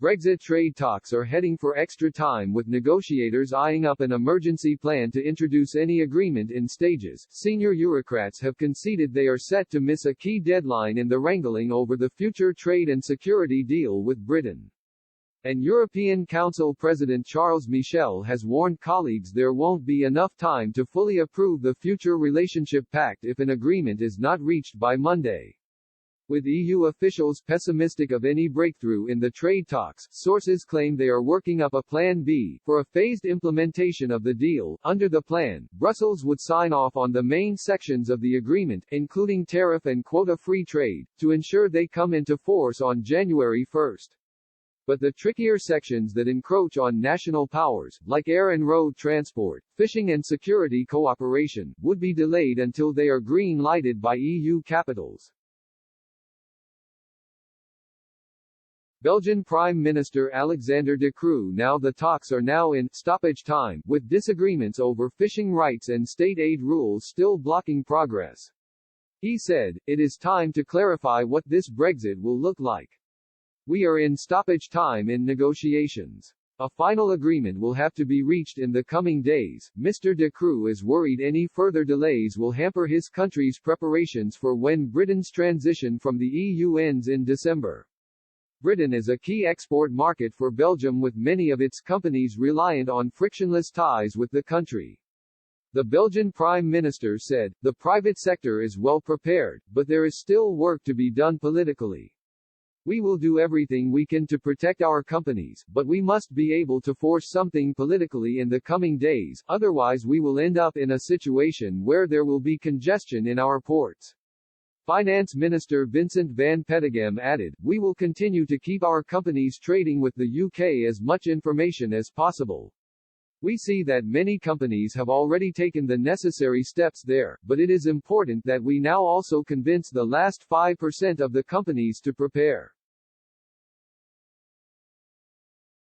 Brexit trade talks are heading for extra time, with negotiators eyeing up an emergency plan to introduce any agreement in stages. Senior bureaucrats have conceded they are set to miss a key deadline in the wrangling over the future trade and security deal with Britain. And European Council President Charles Michel has warned colleagues there won't be enough time to fully approve the future relationship pact if an agreement is not reached by Monday. With EU officials pessimistic of any breakthrough in the trade talks, sources claim they are working up a Plan B for a phased implementation of the deal. Under the plan, Brussels would sign off on the main sections of the agreement, including tariff and quota-free trade, to ensure they come into force on January 1. But the trickier sections that encroach on national powers, like air and road transport, fishing and security cooperation, would be delayed until they are green-lighted by EU capitals. Belgian Prime Minister Alexander De Croo. Now the talks are now in stoppage time, with disagreements over fishing rights and state aid rules still blocking progress. He said, "It is time to clarify what this Brexit will look like. We are in stoppage time in negotiations. A final agreement will have to be reached in the coming days." Mr. De Croo is worried any further delays will hamper his country's preparations for when Britain's transition from the EU ends in December. Britain is a key export market for Belgium, with many of its companies reliant on frictionless ties with the country. The Belgian Prime Minister said, "The private sector is well prepared, but there is still work to be done politically. We will do everything we can to protect our companies, but we must be able to force something politically in the coming days, otherwise we will end up in a situation where there will be congestion in our ports." Finance Minister Vincent van Petegem added, "We will continue to keep our companies trading with the UK as much information as possible. We see that many companies have already taken the necessary steps there, but it is important that we now also convince the last 5% of the companies to prepare."